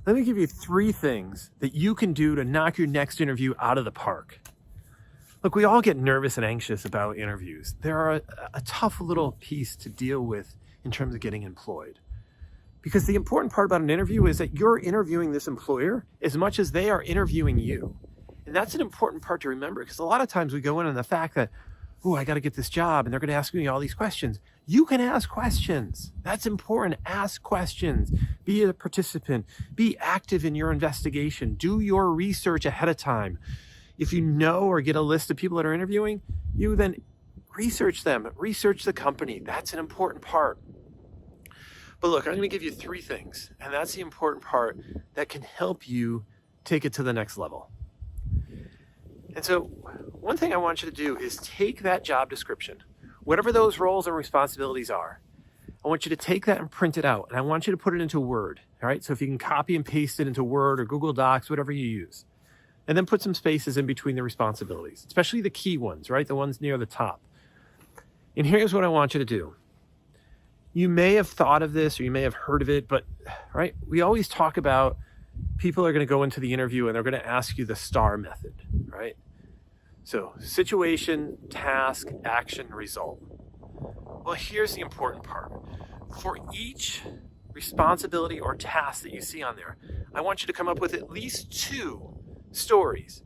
Let me give you 3 things that you can do to knock your next interview out of the park. Look, we all get nervous and anxious about interviews. They're a tough little piece to deal with in terms of getting employed. Because the important part about an interview is that you're interviewing this employer as much as they are interviewing you. And that's an important part to remember, because a lot of times we go in on the fact that, I got to get this job and they're going to ask me all these questions. You can ask questions. That's important. Ask questions. Be a participant. Be active in your investigation. Do your research ahead of time. If you know or get a list of people that are interviewing, you then research them. Research the company. That's an important part. But look, I'm going to give you 3 things, and that's the important part that can help you take it to the next level. And so one thing I want you to do is take that job description, whatever those roles and responsibilities are. I want you to take that and print it out, and I want you to put it into Word. All right. So if you can copy and paste it into Word or Google Docs, whatever you use, and then put some spaces in between the responsibilities, especially the key ones, right? The ones near the top. And here's what I want you to do. You may have thought of this or you may have heard of it, but right, we always talk about people are going to go into the interview and they're going to ask you the STAR method, right? So situation, task, action, result. Well, here's the important part. For each responsibility or task that you see on there, I want you to come up with at least 2 stories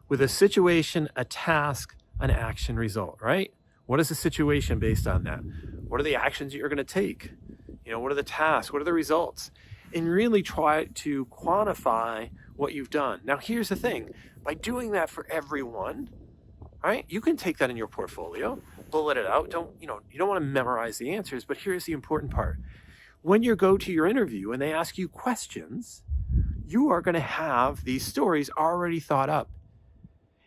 with a situation, a task, an action, result, right? What is the situation based on that? What are the actions you're going to take? What are the tasks? What are the results? And really try to quantify what you've done. Now, here's the thing. By doing that for everyone, right, you can take that in your portfolio, bullet it out. You don't want to memorize the answers, but here's the important part. When you go to your interview and they ask you questions, you are going to have these stories already thought up.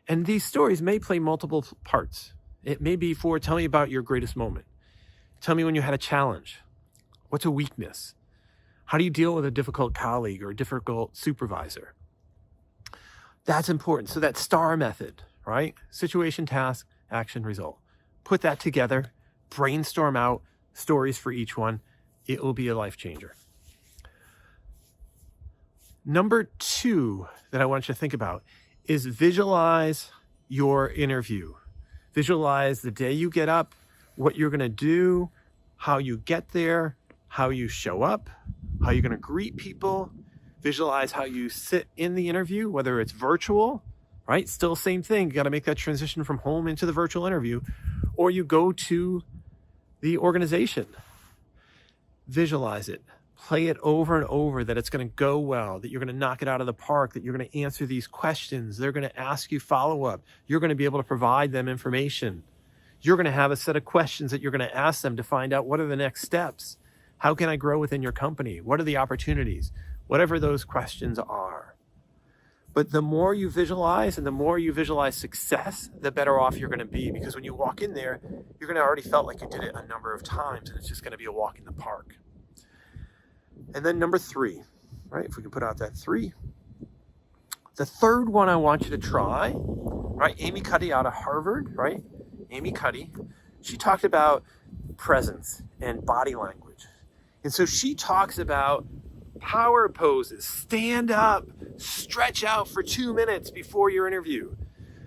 And these stories may play multiple parts. It may be for, tell me about your greatest moment. Tell me when you had a challenge. What's a weakness? How do you deal with a difficult colleague or a difficult supervisor? That's important. So that STAR method, right? Situation, task, action, result. Put that together, brainstorm out stories for each one. It will be a life changer. Number 2 that I want you to think about is visualize your interview. Visualize the day you get up, what you're going to do, how you get there, how you show up, how you're going to greet people. Visualize how you sit in the interview, whether it's virtual, right? Still same thing. You got to make that transition from home into the virtual interview, or you go to the organization. Visualize it. Play it over and over that it's going to go well, that you're going to knock it out of the park, that you're going to answer these questions. They're going to ask you follow-up. You're going to be able to provide them information. You're going to have a set of questions that you're going to ask them to find out what are the next steps. How can I grow within your company? What are the opportunities? Whatever those questions are. But the more you visualize and the more you visualize success, the better off you're going to be. Because when you walk in there, you're going to already felt like you did it a number of times and it's just going to be a walk in the park. And then number 3, right? If we can put out that 3. The third one I want you to try, right? Amy Cuddy out of Harvard, right? Amy Cuddy, she talked about presence and body language. And so she talks about power poses, stand up, stretch out for 2 minutes before your interview.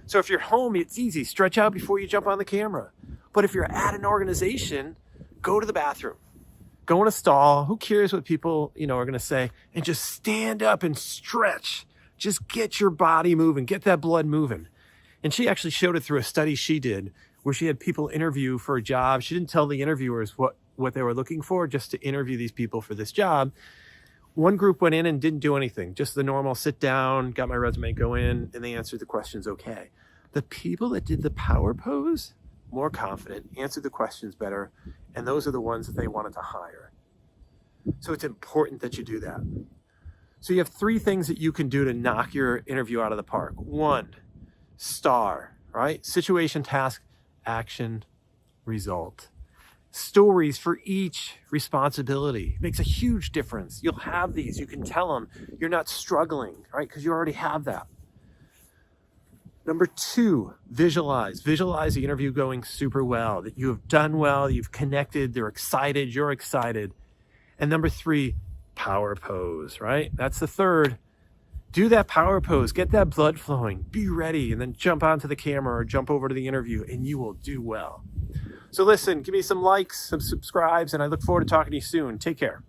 So if you're home, it's easy, stretch out before you jump on the camera. But if you're at an organization, go to the bathroom. Go in a stall. Who cares what people, are going to say? And just stand up and stretch. Just get your body moving. Get that blood moving. And she actually showed it through a study she did where she had people interview for a job. She didn't tell the interviewers what they were looking for, just to interview these people for this job. One group went in and didn't do anything. Just the normal sit down, got my resume, go in, and they answered the questions okay. The people that did the power pose, more confident, answered the questions better, and those are the ones that they wanted to hire. So it's important that you do that. So you have 3 things that you can do to knock your interview out of the park. 1, STAR, right? Situation, task, action, result. Stories for each responsibility. It makes a huge difference. You'll have these. You can tell them you're not struggling, right? Because you already have that. Number 2, visualize. Visualize the interview going super well, that you have done well, you've connected, they're excited, you're excited. And number 3, Power pose, right? That's the third. Do that power pose, get that blood flowing, be ready, and then jump onto the camera or jump over to the interview, and you will do well. So listen, give me some likes, some subscribes, and I look forward to talking to you soon. Take care.